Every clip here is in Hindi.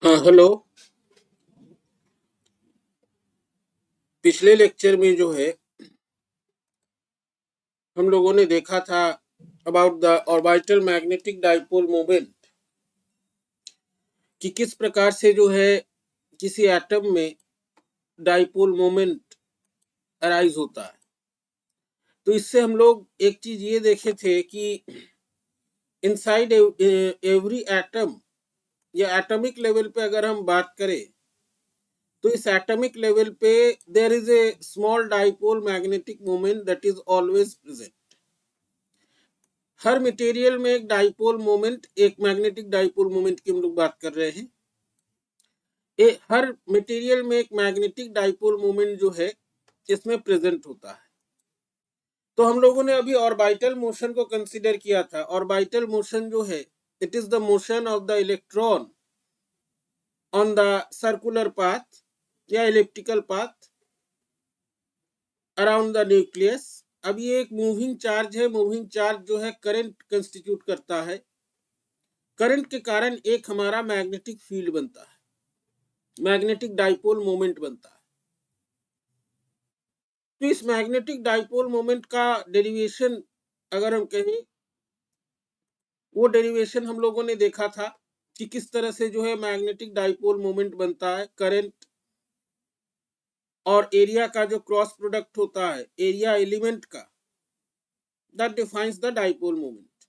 हाँ, हेलो। पिछले लेक्चर में जो है हम लोगों ने देखा था about the orbital magnetic dipole moment कि किस प्रकार से जो है किसी एटम में डाइपोल मोमेंट अराइज होता है। तो इससे हम लोग एक चीज ये देखे थे कि इनसाइड एवरी एटम या एटॉमिक लेवल पे अगर हम बात करें तो इस एटॉमिक लेवल पे there is a small dipole magnetic moment that is always present. हर मटेरियल में एक डाइपोल मोमेंट, एक मैग्नेटिक डाइपोल मोमेंट की हम लोग बात कर रहे हैं। हर मटेरियल में एक मैग्नेटिक डाइपोल मोमेंट जो है इसमें प्रेजेंट होता है। तो हम लोगों ने अभी ऑर्बिटल मोशन को कंसीडर किया था। ऑर्बिटल मोशन जो है it is the motion of the electron on the circular path या elliptical path around the nucleus. अब ये एक मूविंग चार्ज है। मूविंग चार्ज जो है करंट कंस्टिट्यूट करता है। करंट के कारण एक हमारा मैग्नेटिक फील्ड बनता है, मैग्नेटिक डाइपोल मोमेंट बनता है। तो इस मैग्नेटिक डाइपोल मोमेंट का डेरिवेशन अगर हम कहें, वो डेरिवेशन हम लोगों ने देखा था कि किस तरह से जो है मैग्नेटिक डाइपोल मोमेंट बनता है। करंट और एरिया का जो क्रॉस प्रोडक्ट होता है, एरिया एलिमेंट का, that defines the dipole moment.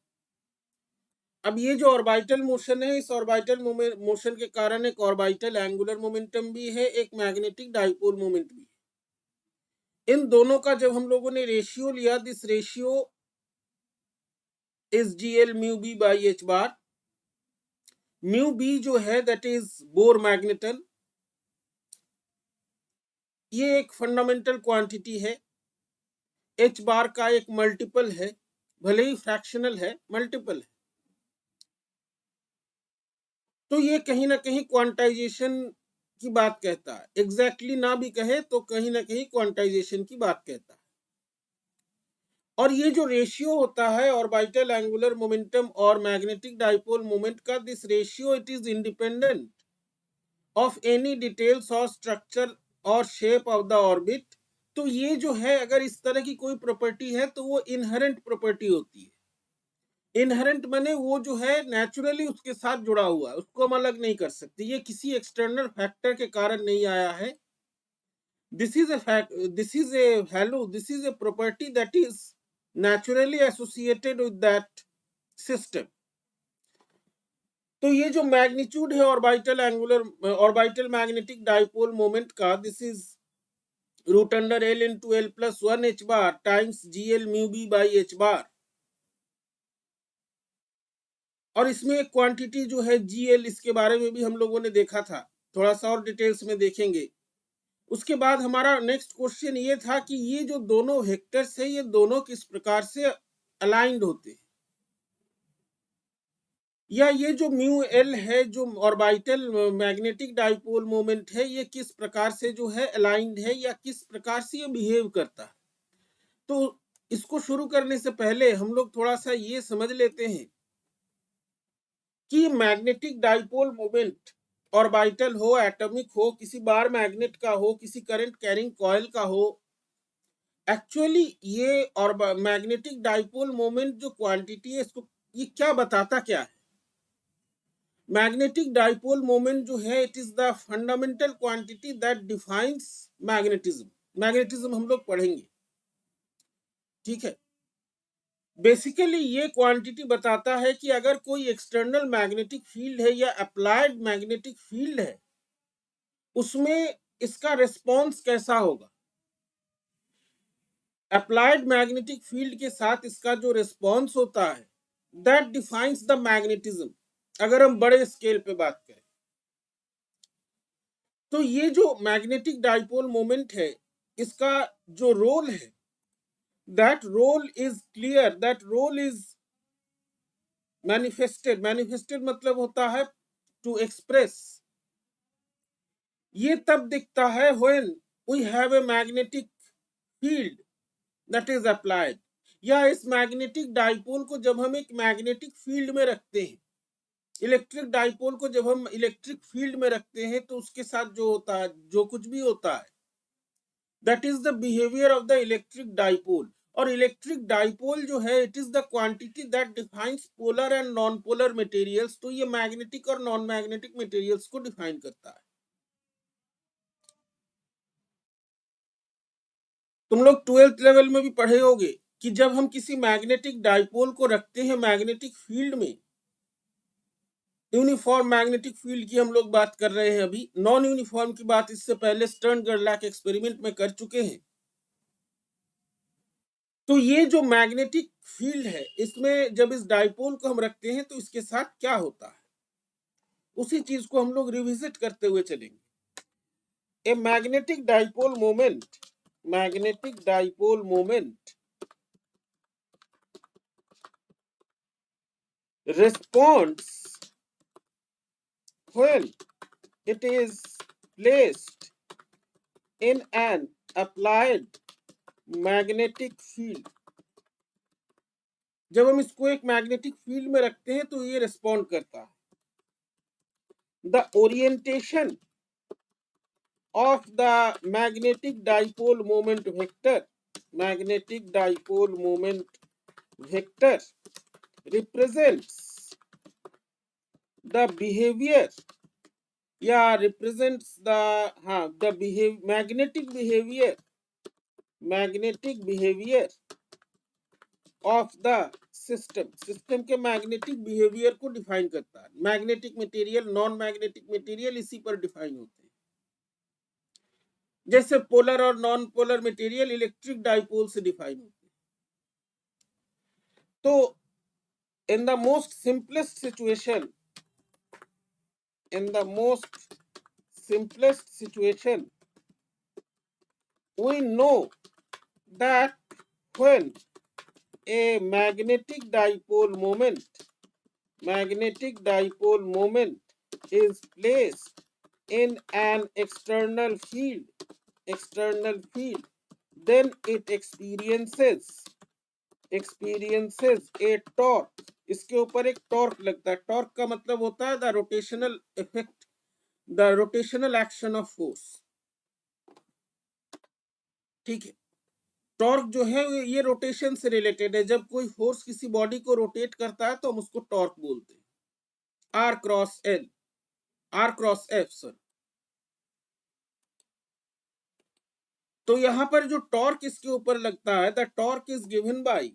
अब ये जो ऑर्बिटल मोशन है, इस ऑर्बिटल मोशन के कारण एक ऑर्बिटल एंगुलर मोमेंटम भी है, एक मैग्नेटिक डाइपोल मोमेंट भी है। इन दोनों का जब हम लोगों ने रेशियो लिया, this ratio is GL mu B by H bar. Mu B जो है दैट इज बोर मैग्नेटन। ये एक फंडामेंटल क्वांटिटी है। एच बार का एक मल्टीपल है, भले ही फ्रैक्शनल है, मल्टीपल है। तो ये कहीं ना कहीं क्वांटाइजेशन की बात कहता है। एग्जैक्टली ना भी कहे तो कहीं ना कहीं क्वांटाइजेशन की बात कहता है। और ये जो रेशियो होता है ऑर्बिटल एंगुलर मोमेंटम और मैग्नेटिक डाइपोल मोमेंट का, this ratio it is independent of any details और स्ट्रक्चर और शेप ऑफ द ऑर्बिट। तो ये जो है अगर इस तरह की कोई प्रॉपर्टी है तो वो इनहेरेंट प्रॉपर्टी होती है। इनहेरेंट माने वो जो है नेचुरली उसके साथ जुड़ा हुआ है, उसको हम अलग नहीं कर सकते। ये किसी एक्सटर्नल फैक्टर के कारण नहीं आया है। This is a fact, this is a value, this is a property that is naturally associated with that system। तो ये जो मैग्नीट्यूड है orbital angular orbital magnetic dipole moment का, this is root under L into L plus 1 H bar times GL mu B by H bar. और इसमें एक क्वांटिटी जो है GL, इसके बारे में भी हम लोगों ने देखा था, थोड़ा सा और डिटेल्स में देखेंगे। उसके बाद हमारा नेक्स्ट क्वेश्चन ये था कि ये जो दोनों वेक्टर्स है ये दोनों किस प्रकार से अलाइंड होते हैं, या ये जो म्यू एल है जो ऑर्बिटल मैग्नेटिक डाइपोल मोमेंट है ये किस प्रकार से जो है अलाइंड है, या किस प्रकार से ये बिहेव करता है। तो इसको शुरू करने से पहले हम लोग थोड़ा सा ये समझ लेते हैं कि मैग्नेटिक डाइपोल मोमेंट ऑर्बिटल हो, एटॉमिक हो, किसी बार मैग्नेट का हो, किसी करंट कैरिंग कॉइल का हो, एक्चुअली ये और मैग्नेटिक डाइपोल मोमेंट जो क्वांटिटी है इसको ये क्या बताता क्या है। मैग्नेटिक डाइपोल मोमेंट जो है it is the fundamental quantity that defines magnetism. Magnetism हम लोग पढ़ेंगे, ठीक है। बेसिकली ये क्वांटिटी बताता है कि अगर कोई एक्सटर्नल मैग्नेटिक फील्ड है या अप्लाइड मैग्नेटिक फील्ड है उसमें इसका रिस्पॉन्स कैसा होगा। अप्लाइड मैग्नेटिक फील्ड के साथ इसका जो रिस्पॉन्स होता है दैट डिफाइंस द मैग्नेटिज्म, अगर हम बड़े स्केल पे बात करें। तो ये जो मैग्नेटिक डाइपोल मोमेंट है इसका जो रोल है, that role is clear, that role is manifested. Manifested मतलब होता है टू एक्सप्रेस। ये तब दिखता है when we have a magnetic field that is applied, या इस मैग्नेटिक डाइपोल को जब हम एक मैग्नेटिक फील्ड में रखते हैं इलेक्ट्रिक डाइपोल को जब हम इलेक्ट्रिक फील्ड में रखते हैं तो उसके साथ जो होता है, जो कुछ भी होता है, that is the behaviour of the electric dipole. और इलेक्ट्रिक डाइपोल जो है, it is the quantity that defines polar and non polar materials. तो ये मैग्नेटिक और नॉन मैग्नेटिक मटेरियल्स को डिफाइन करता है। तुम लोग 12th लेवल में भी पढ़े होगे कि जब हम किसी मैग्नेटिक डाइपोल को रखते हैं मैग्नेटिक फील्ड में, यूनिफॉर्म मैग्नेटिक फील्ड की हम लोग बात कर रहे हैं अभी, नॉन यूनिफॉर्म की बात इससे पहले स्टर्न गर्लैक एक्सपेरिमेंट में कर चुके हैं। तो ये जो मैग्नेटिक फील्ड है, इसमें जब इस डाइपोल को हम रखते हैं तो इसके साथ क्या होता है, उसी चीज को हम लोग रिविजिट करते हुए चलेंगे। A magnetic dipole moment responds when it is placed in an applied magnetic field। जब हम इसको एक मैग्नेटिक फील्ड में रखते हैं तो ये रिस्पॉन्ड करता है। The orientation of the magnetic dipole moment vector represents the behavior या represents the magnetic behavior of the system के मैग्नेटिक बिहेवियर को डिफाइन करता है। Magnetic material, non magnetic material इसी पर डिफाइन होते हैं। जैसे पोलर और non polar material electric dipole से डिफाइन होते हैं। तो in the most simplest situation we know that when a magnetic dipole moment is placed in an external field, then it experiences a torque। इसके ऊपर एक टॉर्क लगता है। टॉर्क का मतलब होता है the rotational effect, the rotational action of force. ठीक है, टॉर्क जो है ये रोटेशन से रिलेटेड है। जब कोई फोर्स किसी बॉडी को रोटेट करता है तो हम उसको टॉर्क बोलते हैं, आर क्रॉस एफ सर। तो यहां पर जो टॉर्क इसके ऊपर लगता है, the torque is given by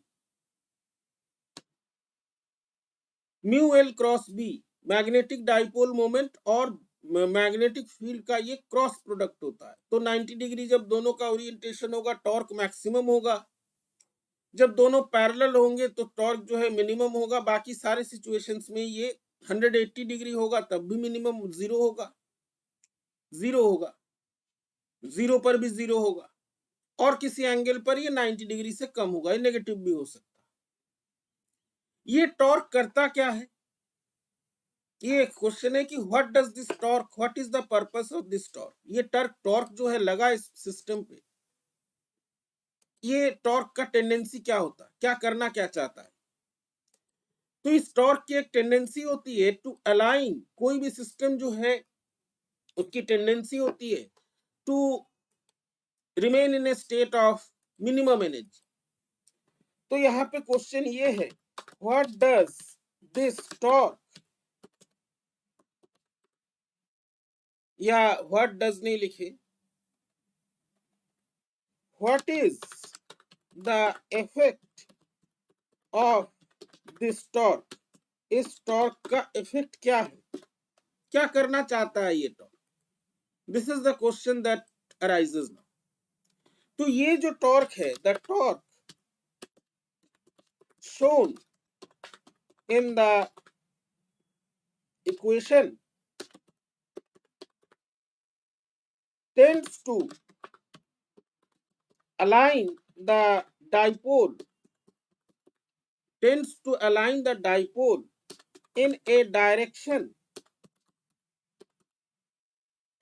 mu L cross B, magnetic dipole moment और मैग्नेटिक फील्ड का ये क्रॉस प्रोडक्ट होता है। तो 90 डिग्री जब दोनों का ओरिएंटेशन होगा, टॉर्क मैक्सिमम होगा। जब दोनों पैरेलल होंगे तो टॉर्क जो है मिनिमम होगा। बाकी सारे सिचुएशंस में ये 180 डिग्री होगा तब भी मिनिमम जीरो होगा, जीरो पर भी जीरो होगा, और किसी एंगल पर ये 90 डिग्री से कम होगा, ये नेगेटिव भी हो सकता है। ये टॉर्क करता क्या है, ये क्वेश्चन है कि what does this torque, what is the purpose of this torque. ये टॉर्क जो है लगा इस सिस्टम पे, ये टॉर्क का टेंडेंसी क्या होता है, क्या करना क्या चाहता है। तो इस टॉर्क की एक टेंडेंसी होती है टू अलाइन, कोई भी सिस्टम जो है उसकी टेंडेंसी होती है to remain in a state of minimum energy. तो यहाँ पे क्वेश्चन ये है, व्हाट डज दिस टॉर्क, या व्हाट डज नहीं लिखे, what is the effect of this torque, इस टॉर्क का इफेक्ट क्या है, क्या करना चाहता है ये torque. This is the question that arises now. तो ये जो टॉर्क है, the torque shown in the equation tends to align the dipole in a direction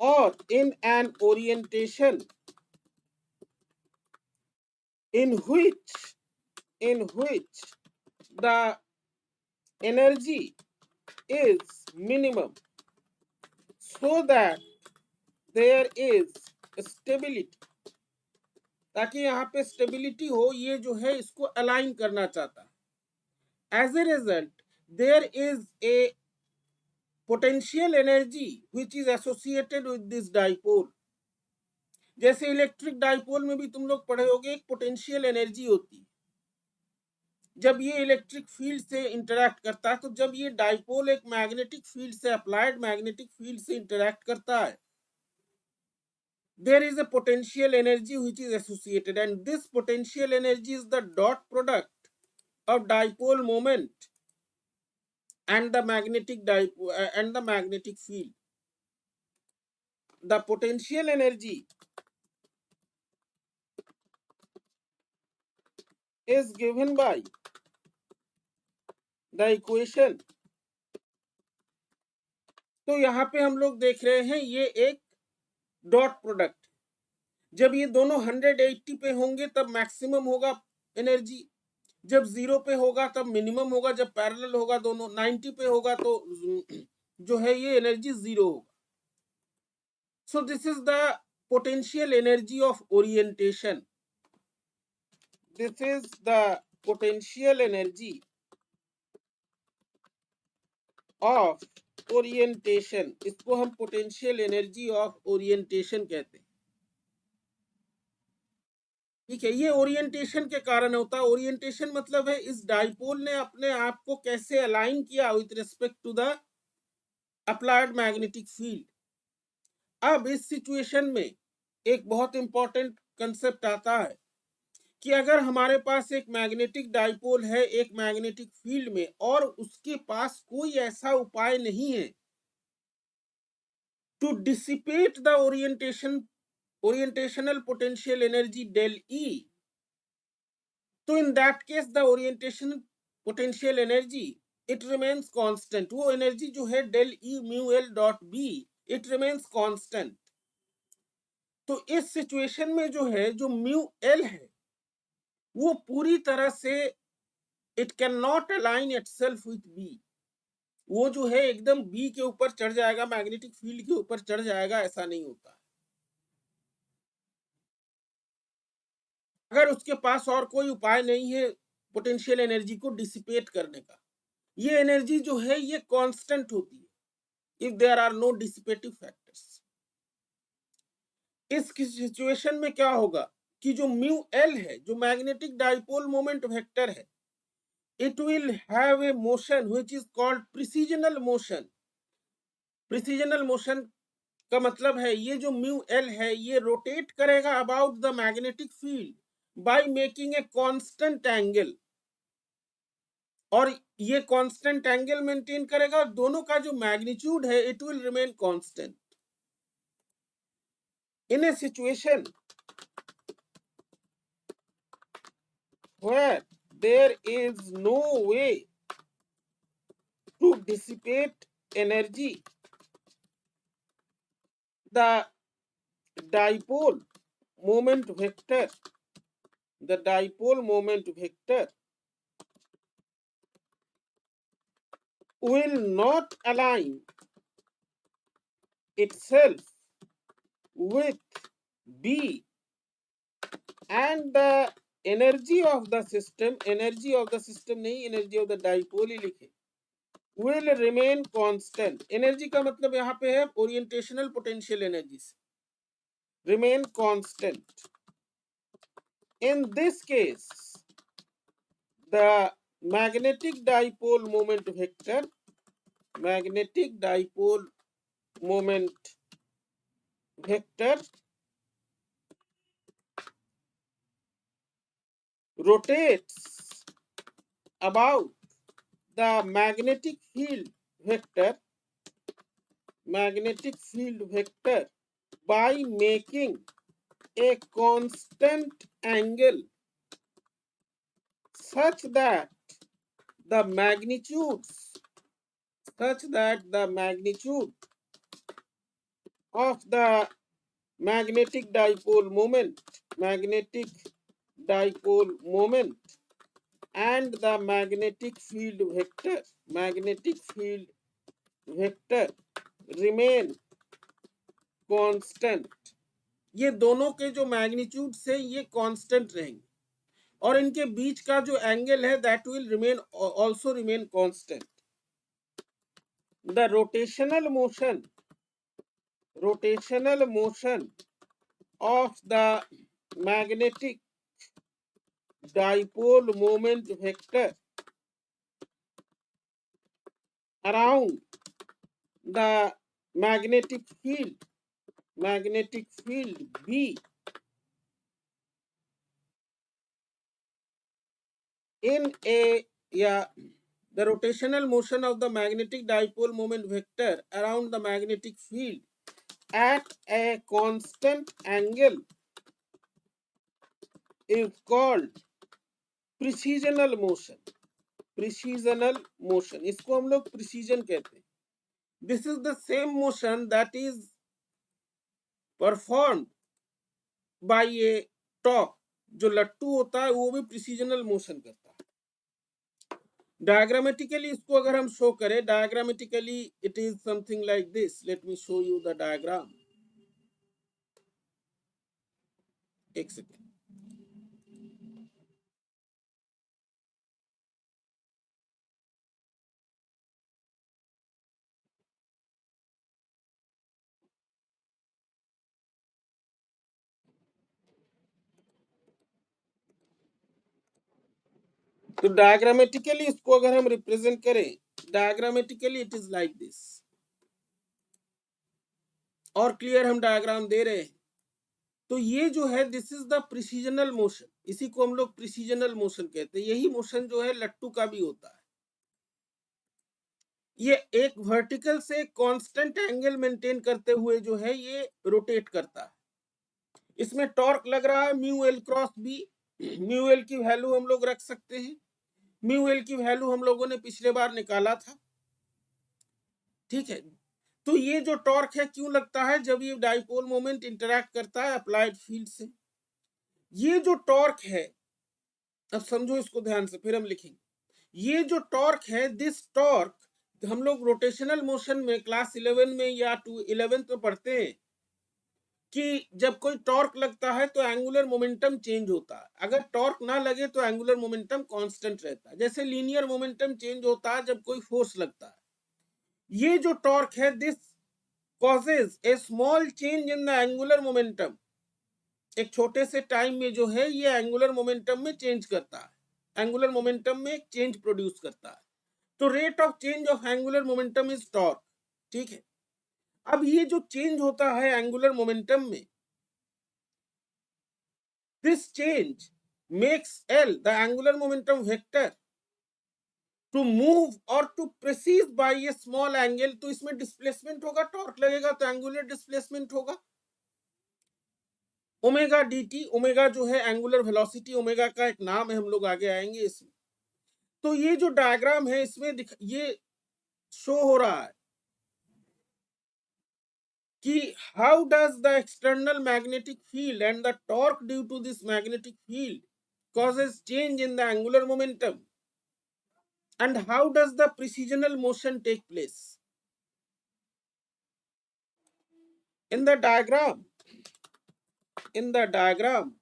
or in an orientation in which the energy is minimum so that there is stability, ताकि यहाँ पे स्टेबिलिटी हो, ये जो है इसको अलाइन करना चाहता है। As a result there is a potential energy which is associated with this dipole. जैसे इलेक्ट्रिक डाइपोल में भी तुम लोग पढ़े होगे, एक पोटेंशियल एनर्जी होती है जब ये इलेक्ट्रिक फील्ड से इंटरैक्ट करता है। तो जब ये डाइपोल एक मैग्नेटिक फील्ड से, अप्लाइड मैग्नेटिक फील्ड से इंटरैक्ट करता है, there is a potential energy which is associated, and this potential energy is the dot product of dipole moment and the magnetic dipole and the magnetic field. The potential energy is given by the equation. तो यहाँ पे हम लोग देख रहे हैं ये एक डॉट प्रोडक्ट। जब ये दोनों 180 पे होंगे तब मैक्सिमम होगा एनर्जी, जब 0 पे होगा तब मिनिमम होगा, जब पैरेलल होगा दोनों 90 पे होगा तो जो है ये एनर्जी 0 होगा। So this is the potential energy of orientation. This is the potential energy of orientation. इसको हम पोटेंशियल एनर्जी ऑफ ओरिएंटेशन कहते हैं। ठीक है, ये ओरिएंटेशन के कारण होता है। ओरिएंटेशन मतलब है इस डाइपोल ने अपने आप को कैसे अलाइन किया with respect to the applied magnetic field. अब इस सिचुएशन में एक बहुत इंपॉर्टेंट कंसेप्ट आता है कि अगर हमारे पास एक मैग्नेटिक डाइपोल है एक मैग्नेटिक फील्ड में, और उसके पास कोई ऐसा उपाय नहीं है to dissipate the orientational potential energy del E, तो in that case the orientation potential energy it remains constant. वो एनर्जी जो है del E mu L dot B, it remains constant. तो इस सिचुएशन में जो है जो म्यू एल है वो पूरी तरह से it can not align itself with B. वो जो है एकदम बी के ऊपर चढ़ जाएगा, मैग्नेटिक फील्ड के ऊपर चढ़ जाएगा, ऐसा नहीं होता। अगर उसके पास और कोई उपाय नहीं है पोटेंशियल एनर्जी को डिसिपेट करने का, ये एनर्जी जो है ये कांस्टेंट होती है if there are no dissipative factors. इस सिचुएशन में क्या होगा कि जो म्यू एल है, जो मैग्नेटिक डाइपोल मोमेंट वेक्टर है, it will have a motion which is called precisional motion. Precisional motion का मतलब है ये जो म्यू एल है ये रोटेट करेगा about the magnetic field by making a constant angle, और ये कांस्टेंट एंगल मेंटेन करेगा, और दोनों का जो मैग्नीट्यूड है it will remain constant. In A situation where there is no way to dissipate energy, the dipole moment vector, the dipole moment vector will not align itself with B, and the energy of the system, energy of the system नहीं, energy of the dipole ही लिखे, will remain constant. energy का मतलब यहाँ पे है orientational potential energy से, remain constant. In this case the magnetic dipole moment vector, magnetic dipole moment vector rotates about the magnetic field vector, magnetic field vector by making a constant angle such that the magnitudes, such that the magnitude of the magnetic dipole moment, magnetic dipole moment and the magnetic field vector, magnetic field vector remain constant, ये दोनों के जो मैग्नीट्यूड से ये कांस्टेंट रहेंगे और इनके बीच का जो एंगल है that will remain also remain constant. The rotational motion of the magnetic dipole moment vector around the magnetic field B in a the rotational motion of the magnetic dipole moment vector around the magnetic field at a constant angle is called precisional motion। precisional motion इसको हम लोग precision कहते हैं। This is the same motion that is performed by a top, जो लट्टू होता है वो भी precisional motion करता है। डायग्रामेटिकली इसको अगर हम शो करें, diagrammatically it is something like this. Let me show you the diagram, एक सेकेंड। तो डायग्रामेटिकली इसको अगर हम रिप्रेजेंट करें, diagrammatically it is like this. और क्लियर हम डायग्राम दे रहे हैं। तो ये जो है this is the precessional motion, इसी को हम लोग प्रिसीजनल मोशन कहते हैं। यही मोशन जो है लट्टू का भी होता है। ये एक वर्टिकल से कांस्टेंट एंगल मेंटेन करते हुए जो है ये रोटेट करता है। इसमें टॉर्क लग रहा है mu L cross B. Mu L की वैल्यू हम लोग रख सकते हैं। म्यू एल की वैल्यू हम लोगों ने पिछले बार निकाला था, ठीक है। तो ये जो टॉर्क है क्यों लगता है, जब ये डाइपोल मोमेंट इंटरैक्ट करता है अप्लाइड फील्ड से। ये जो टॉर्क है, अब समझो इसको ध्यान से, फिर हम लिखेंगे। ये जो टॉर्क है, दिस टॉर्क हम लोग रोटेशनल मोशन में क्लास 11 में या 11th में पढ़ते हैं कि जब कोई टॉर्क लगता है तो एंगुलर मोमेंटम चेंज होता है। अगर टॉर्क ना लगे तो एंगुलर मोमेंटम कांस्टेंट रहता है। जैसे लीनियर मोमेंटम चेंज होता है जब कोई फोर्स लगता है। ये जो टॉर्क है, this causes A small change in the angular momentum. एक छोटे से टाइम में जो है ये एंगुलर मोमेंटम में चेंज करता है, एंगुलर मोमेंटम में एक चेंज प्रोड्यूस करता है। तो rate of change of angular momentum is torque, ठीक है। अब ये जो चेंज होता है एंगुलर मोमेंटम में, this change makes L the angular momentum vector to move और to precess by a small angle. तो इसमें डिस्प्लेसमेंट होगा, टॉर्क लगेगा तो एंगुलर डिस्प्लेसमेंट होगा ओमेगा dt। ओमेगा जो है एंगुलर वेलोसिटी, ओमेगा का एक नाम है, हम लोग आगे आएंगे इसमें। तो ये जो डायग्राम है इसमें ये शो हो रहा है कि how does the external magnetic field and the torque due to this magnetic field causes change in the angular momentum, and how does the precisional motion take place। in the diagram in the diagram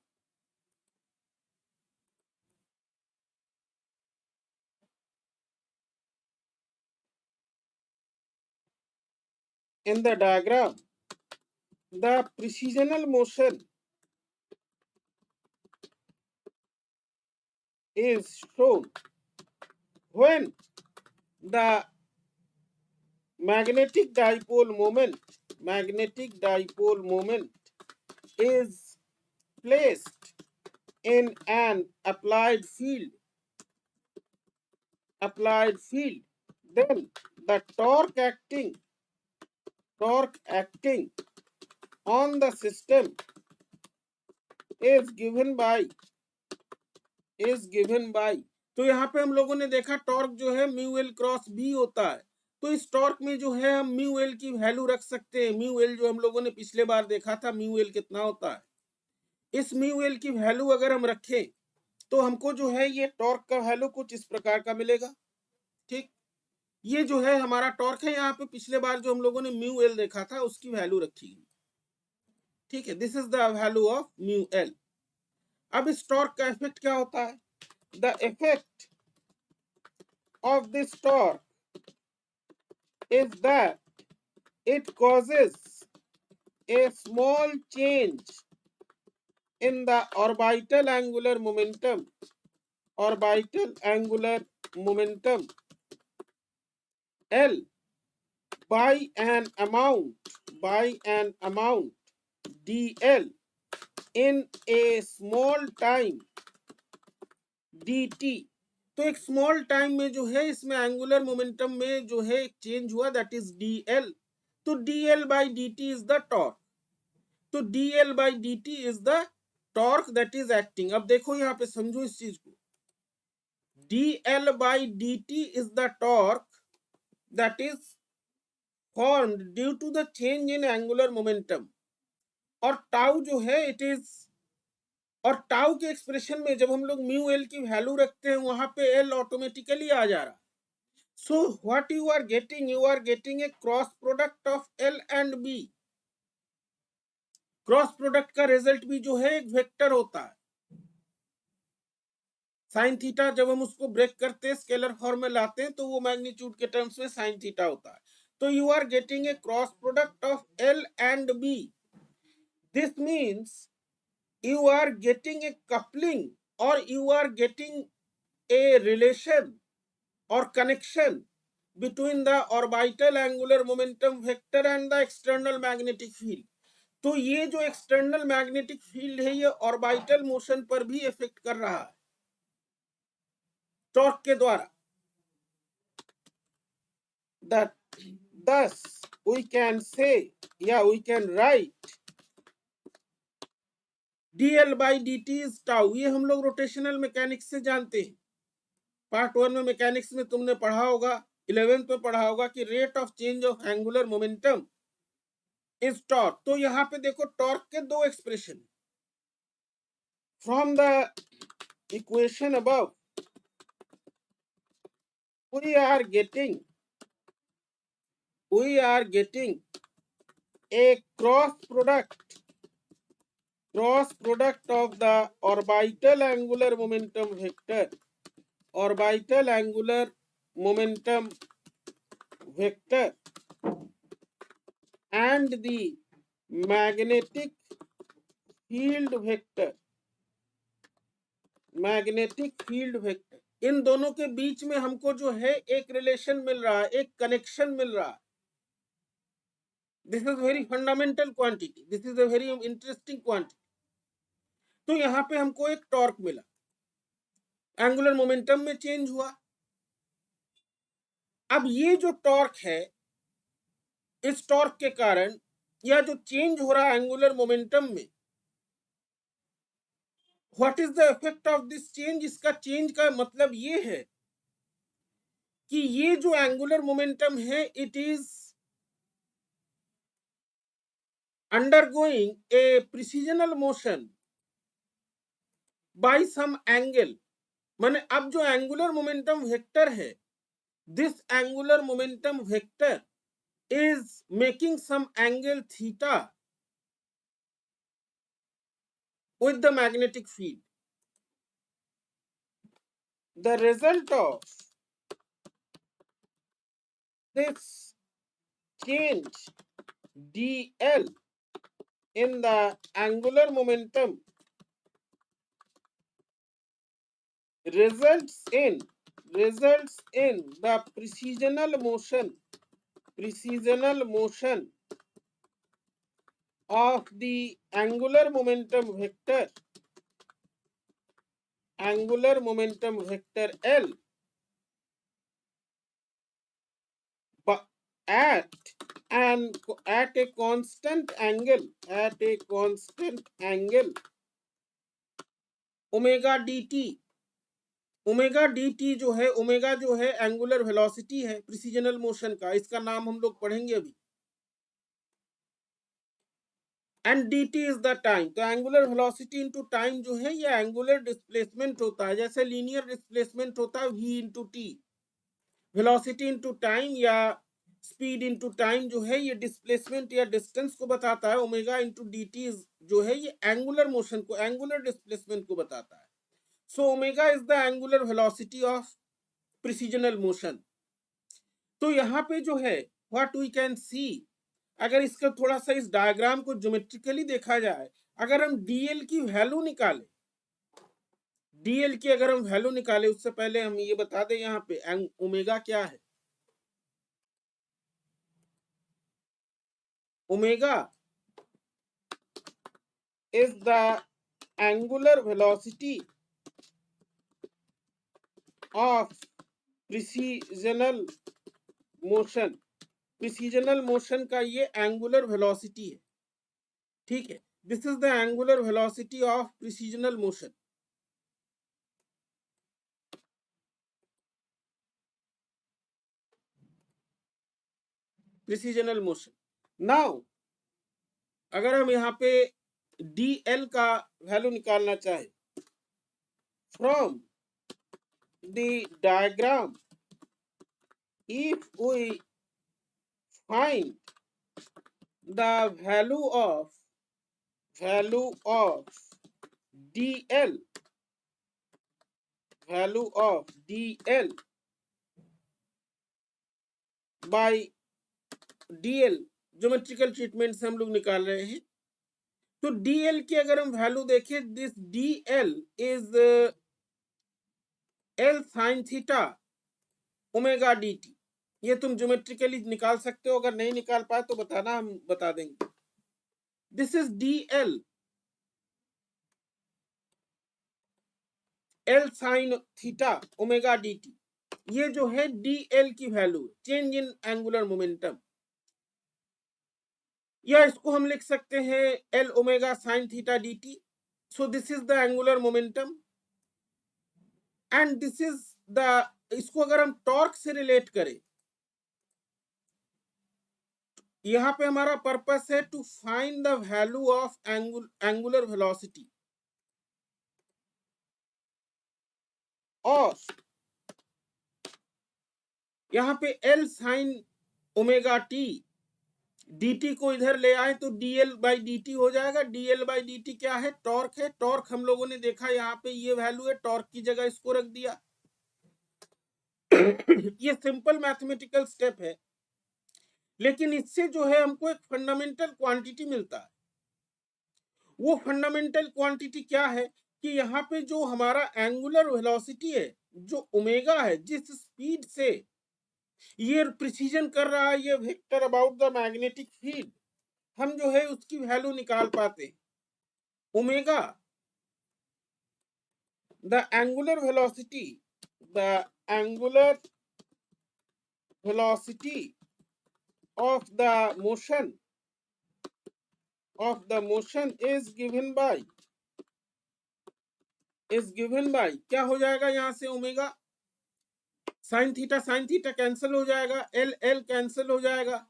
in the diagram the precisional motion is shown when the magnetic dipole moment is placed in an applied field, then the torque acting on the system is given by तो यहाँ पे हम लोगों ने देखा टॉर्क जो है म्यू एल क्रॉस बी होता है। तो इस टॉर्क में जो है हम म्यू एल की वैल्यू रख सकते हैं। म्यू एल जो हम लोगों ने पिछले बार देखा था, म्यू एल कितना होता है। इस म्यू एल की वैल्यू अगर हम रखें तो हमको जो है ये टॉर्क का वैल्यू कुछ इस प्रकार का मिलेगा, ठीक। ये जो है हमारा टॉर्क है, यहाँ पे पिछले बार जो हम लोगों ने म्यू एल देखा था उसकी वैल्यू रखी गई, ठीक है। This is the value of mu L. अब इस टॉर्क का इफेक्ट क्या होता है? The effect of this torque is that it causes a small change in the orbital angular momentum L by an amount dl in a small time dt। तो एक स्मॉल टाइम में जो है इसमें एंगुलर मोमेंटम में जो है एक चेंज हुआ, दैट इज dl। तो dl by dt is the torque. तो dl by dt is the torque that is acting. अब देखो यहाँ पे समझो इस चीज को, dl by dt is the torque that is formed due to the change in angular momentum। और टाउ जो है इट इज, और टाउ के एक्सप्रेशन में जब हम लोग म्यू एल की वैल्यू रखते हैं वहां पे एल ऑटोमेटिकली आ जा रहा। So what you are getting a cross product of L and B. Cross product का रिजल्ट भी जो है एक वेक्टर होता है। साइन थीटा जब हम उसको ब्रेक करते हैं स्केलर फॉर्म में लाते हैं तो वो मैग्नीट्यूड के टर्म्स में साइन थीटा होता है। तो you are getting a cross product of L and B. This means you are getting a coupling or you are getting a relation or connection between the orbital angular momentum vector and the external magnetic field। तो ये जो एक्सटर्नल मैग्नेटिक फील्ड है ये ऑर्बिटल मोशन पर भी इफेक्ट कर रहा है टॉर्क के द्वारा। that thus we can say, yeah, we can write dl by dt is tau। ये हम लोग रोटेशनल मैकेनिक्स से जानते हैं। पार्ट 1 में मैकेनिक्स में तुमने पढ़ा होगा, 11th में पढ़ा होगा कि rate of change of angular momentum is torque. तो यहाँ पे देखो टॉर्क के दो expression from the equation above we are getting a cross product of the orbital angular momentum vector and the magnetic field vector। इन दोनों के बीच में हमको जो है एक रिलेशन मिल रहा है, एक कनेक्शन मिल रहा है। This is very fundamental quantity, this is a very interesting quantity. तो यहाँ पे हमको एक टॉर्क मिला, एंगुलर मोमेंटम में चेंज हुआ। अब ये जो टॉर्क है, इस टॉर्क के कारण या जो चेंज हो रहा है एंगुलर मोमेंटम में, what is the effect of this change. इसका चेंज का मतलब ये है कि ये जो एंगुलर मोमेंटम है it is undergoing a precessional motion by some angle. माने अब जो एंगुलर मोमेंटम वेक्टर है, this angular momentum vector is making some angle theta with the magnetic field। The result of this change dl in the angular momentum results in the precisional motion of the angular momentum vector L at a constant angle omega dt। Omega dt जो है, ओमेगा जो है एंगुलर वेलोसिटी है प्रिसिजनल मोशन का, इसका नाम हम लोग पढ़ेंगे अभी। And dt is the time. तो एंगुलर वेलोसिटी इनटू टाइम जो है ये एंगुलर डिस्प्लेसमेंट होता है, जैसे लीनियर डिस्प्लेसमेंट होता है v into t। Velocity into time या स्पीड इनटू टाइम जो है ये डिस्प्लेसमेंट या डिस्टेंस को बताता है। ओमेगा इनटू dt जो है ये एंगुलर मोशन को, एंगुलर डिस्प्लेसमेंट को बताता है। So omega is the angular velocity of precessional motion. तो यहाँ पे जो है व्हाट वी कैन सी, अगर इसका थोड़ा सा इस डायग्राम को ज्योमेट्रिकली देखा जाए, अगर हम dl की वैल्यू निकालें, dl की अगर हम वैल्यू निकालें, उससे पहले हम ये बता दें यहाँ पे ओमेगा क्या है। Omega is the angular velocity of precisional motion। Precessional motion का ये एंगुलर वेलोसिटी है, ठीक है। This is the angular velocity of precessional motion. Precessional motion. Now अगर हम यहाँ पे dl का वैल्यू निकालना चाहे, from the diagram if we find the value of dl, value of dl by dl geometrical treatment से हम लोग निकाल रहे हैं। तो dl की अगर हम वैल्यू देखें, this dl is l sin theta omega dt। ये तुम ज्योमेट्रिकली निकाल सकते हो, अगर नहीं निकाल पाए तो बताना, हम बता देंगे। This is dl l sin theta omega dt। ये जो है dl की value, change in angular momentum, या इसको हम लिख सकते हैं l omega sine theta dt। So this is the angular momentum and this is the, इसको अगर हम टॉर्क से रिलेट करें, यहाँ पे हमारा पर्पस है to find the value of angular velocity और यहाँ पे l sine omega T dt को इधर ले आए तो dl बाई dt हो जाएगा। dl बाई dt क्या है? टॉर्क है। टॉर्क हम लोगों ने देखा यहाँ पे ये वैल्यू है, टॉर्क की जगह इसको रख दिया। ये सिंपल मैथमेटिकल स्टेप है, लेकिन इससे जो है हमको एक फंडामेंटल क्वांटिटी मिलता है। वो फंडामेंटल क्वांटिटी क्या है कि यहाँ पे जो हमारा एंगुलर वेलोसिटी है, जो ओमेगा है, जिस स्पीड से ये प्रिसीजन कर रहा है ये vector about the magnetic field, हम जो है उसकी वैल्यू निकाल पाते। Omega the angular velocity, the angular velocity of the motion is given by क्या हो जाएगा यहाँ से? ओमेगा साइन थीटा कैंसिल हो जाएगा, एल एल कैंसिल हो जाएगा।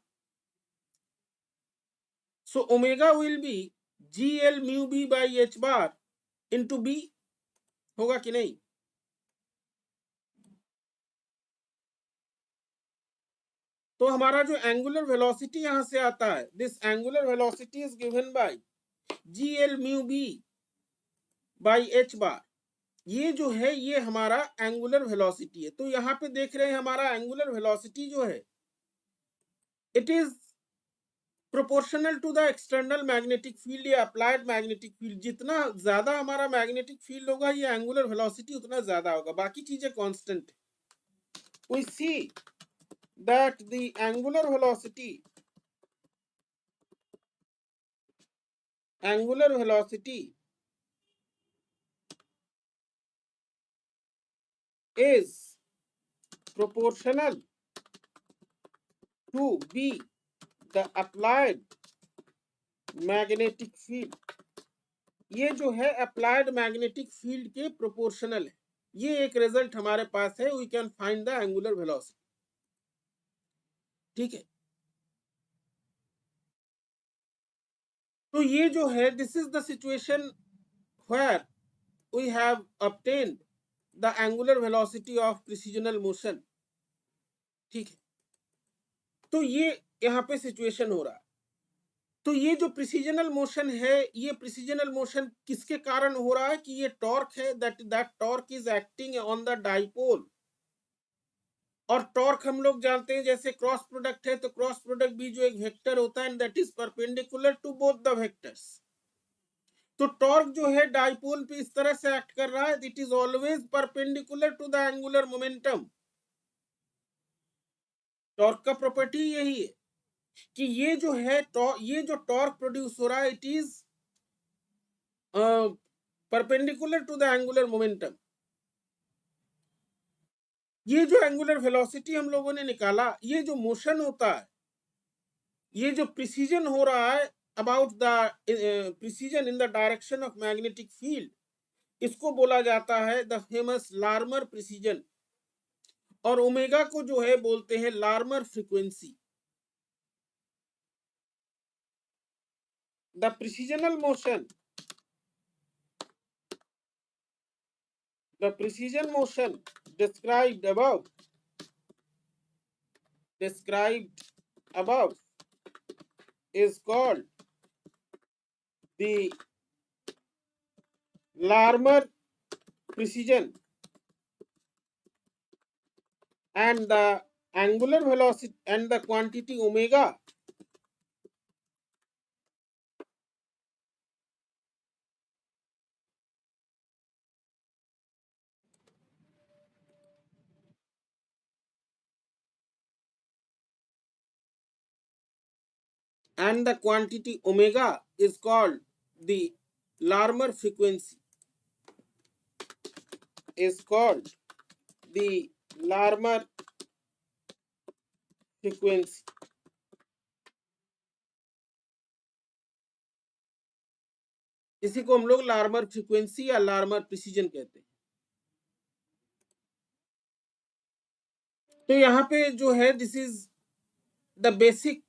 So omega will be G L mu B by H bar into B, होगा कि नहीं? तो हमारा जो एंगुलर वेलोसिटी यहां से आता है, this angular velocity is given by G L mu B by H bar. ये जो है ये हमारा एंगुलर वेलोसिटी है। तो यहाँ पे देख रहे हैं हमारा एंगुलर वेलोसिटी जो है, it is proportional to the external magnetic field या अप्लाइड मैग्नेटिक फील्ड। जितना ज्यादा हमारा मैग्नेटिक फील्ड होगा, ये एंगुलर वेलोसिटी उतना ज्यादा होगा, बाकी चीजें कांस्टेंट है। We see that the angular velocity is proportional to b the applied magnetic field। ये जो है अप्लाइड मैग्नेटिक फील्ड के प्रोपोर्शनल है। ये एक रिजल्ट हमारे पास है, we can find the angular velocity, ठीक है। तो ये जो है, this is the situation where we have obtained the angular velocity of precisional motion। ठीक है, तो ये यहाँ पे सिचुएशन हो रहा है। तो ये जो प्रिसिजनल मोशन है, ये प्रिसिजनल मोशन किसके कारण हो रहा है कि ये टॉर्क है, that torque is acting on the dipole. और टॉर्क हम लोग जानते हैं जैसे क्रॉस प्रोडक्ट है, तो क्रॉस प्रोडक्ट भी जो एक वेक्टर होता है, that is perpendicular to both the vectors. तो टॉर्क जो है डाइपोल पे इस तरह से एक्ट कर रहा है, it is always perpendicular to the angular momentum. Torque का प्रॉपर्टी यही है कि ये जो है ये जो टॉर्क प्रोड्यूस हो रहा है, it is perpendicular to the angular momentum. ये जो एंगुलर वेलोसिटी हम लोगों ने निकाला, ये जो मोशन होता है, ये जो प्रिसीजन हो रहा है about the precession in the direction of magnetic field, इसको बोला जाता है द फेमस लार्मर प्रिसीजन। और ओमेगा को जो है बोलते हैं Larmor frequency. The precessional motion, the precession motion described above described above is called the Larmor precision, and the angular velocity and the quantity omega and the quantity omega is called the Larmor frequency, is called the Larmor frequency। इसी को हम लोग लार्मर फ्रीक्वेंसी या लार्मर प्रिसीजन कहते हैं। तो यहाँ पे जो है this is the basic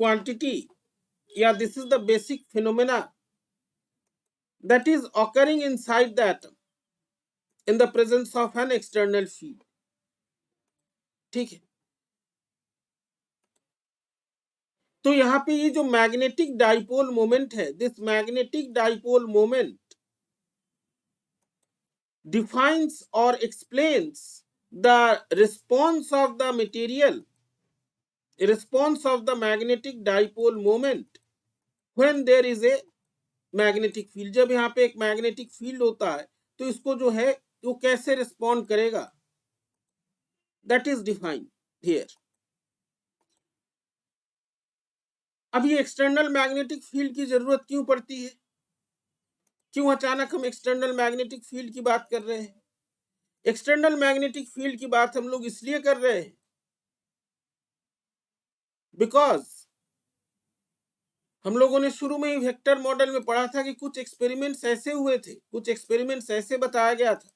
quantity या this is the basic phenomena that is occurring inside the atom in the presence of an external field। ठीक है, तो यहाँ पे ये जो मैग्नेटिक डाइपोल मोमेंट है, this magnetic dipole moment defines or explains the response of the material, response of the magnetic dipole moment when there is a magnetic field। जब यहाँ पे एक मैग्नेटिक फील्ड होता है तो इसको जो है वो कैसे रिस्पॉन्ड करेगा, दैट इज डिफाइंड हियर। अब ये एक्सटर्नल मैग्नेटिक फील्ड की जरूरत क्यों पड़ती है, क्यों अचानक हम एक्सटर्नल मैग्नेटिक फील्ड की बात कर रहे हैं? एक्सटर्नल मैग्नेटिक फील्ड की बात हम लोग इसलिए कर रहे हैं बिकॉज हम लोगों ने शुरू में ही वेक्टर मॉडल में पढ़ा था कि कुछ एक्सपेरिमेंट्स ऐसे हुए थे, कुछ एक्सपेरिमेंट्स ऐसे बताया गया था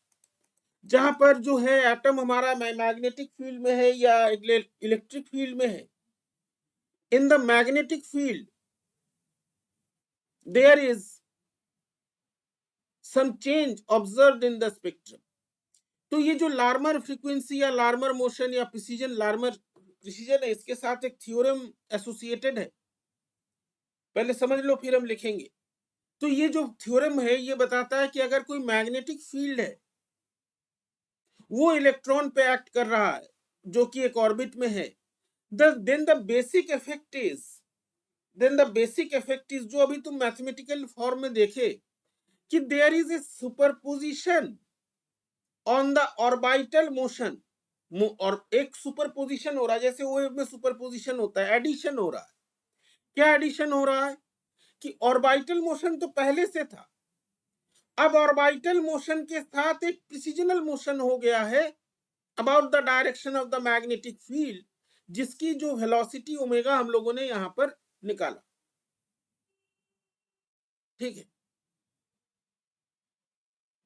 जहां पर जो है एटम हमारा मैग्नेटिक फील्ड में है या इलेक्ट्रिक फील्ड में है। In the magnetic field there is some change observed in the spectrum. तो ये जो लार्मर फ्रीक्वेंसी या लार्मर मोशन या प्रिसीजन, लार्मर प्रिसीजन है, इसके साथ एक थ्योरम एसोसिएटेड है, पहले समझ लो फिर हम लिखेंगे। तो ये जो थ्योरम है ये बताता है कि अगर कोई मैग्नेटिक फील्ड है, वो इलेक्ट्रॉन पे एक्ट कर रहा है जो कि एक ऑर्बिट में है, then the basic effect is, then the basic effect is, जो अभी तुम मैथमेटिकल फॉर्म में देखे कि there is a superposition on the orbital motion, और एक सुपरपोजिशन हो रहा है, जैसे वेव में सुपरपोजिशन होता है, एडिशन हो रहा है। क्या एडिशन हो रहा है कि ऑर्बिटल मोशन तो पहले से था, अब ऑर्बिटल मोशन के साथ एक प्रिसिजनल मोशन हो गया है about the direction of the magnetic field, जिसकी जो वेलोसिटी ओमेगा हम लोगों ने यहां पर निकाला। ठीक है,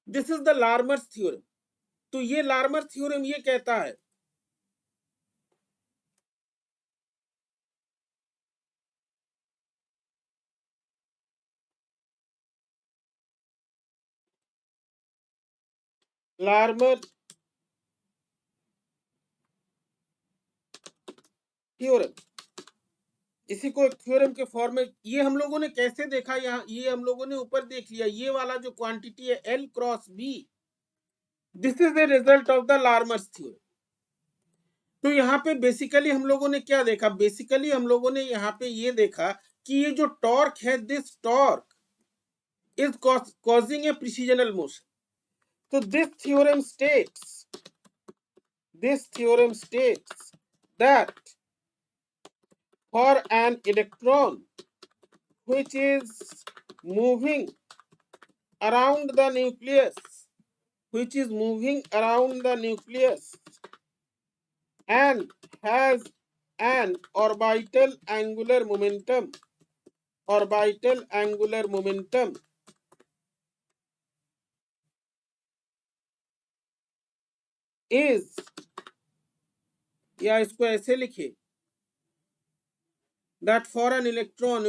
this is the Larmor's theorem. तो ये लार्मर थ्योरम ये कहता है लार्मर थ्योरम, इसी को एक थ्योरम के फॉर्म में, ये हम लोगों ने कैसे देखा, यहाँ ये हम लोगों ने ऊपर देख लिया, ये वाला जो क्वांटिटी है L cross B, this is the result of the Larmor's theorem. तो यहाँ पे बेसिकली हम लोगों ने क्या देखा, बेसिकली हम लोगों ने यहाँ पे ये देखा कि ये जो टॉर्क है, this torque is causing a precisional motion. So this theorem states that for an electron which is moving around the nucleus, and has an orbital angular momentum is, या इसको ऐसे लिखे, that for an electron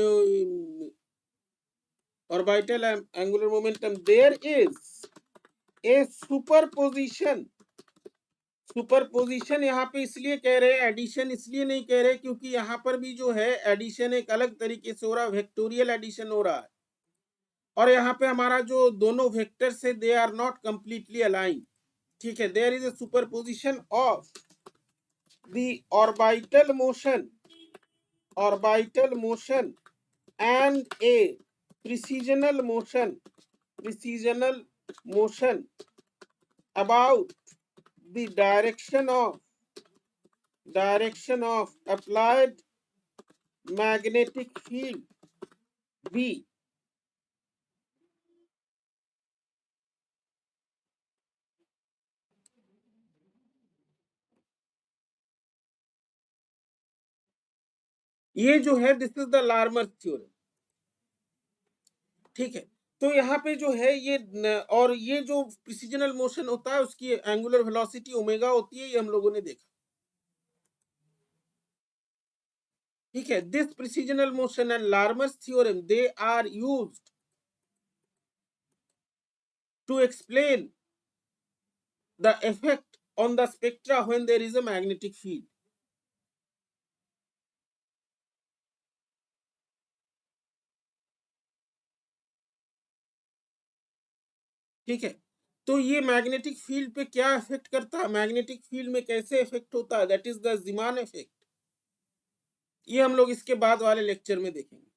orbital angular momentum there is a superposition यहाँ पे इसलिए कह रहे हैं, एडिशन इसलिए नहीं कह रहे क्योंकि यहाँ पर भी जो है एडिशन एक अलग तरीके से हो रहा है, वेक्टोरियल एडिशन हो रहा है, और यहाँ पे हमारा जो दोनों वेक्टर्स है they are not completely align, ठीक है। There is a superposition of the orbital motion and a precisional motion about the direction of applied magnetic field B. ये जो है this is the Larmor theorem, ठीक है। तो यहाँ पे जो है ये, और ये जो प्रिसिजनल मोशन होता है उसकी एंगुलर वेलोसिटी ओमेगा होती है, ये हम लोगों ने देखा, ठीक है। This precessional motion and Larmor's theorem they are used to explain the effect on the spectra when there is a magnetic field, ठीक है। तो ये मैग्नेटिक फील्ड पे क्या इफेक्ट करता है, मैग्नेटिक फील्ड में कैसे इफेक्ट होता है, दैट इज द ज़ीमान इफेक्ट, ये हम लोग इसके बाद वाले लेक्चर में देखेंगे।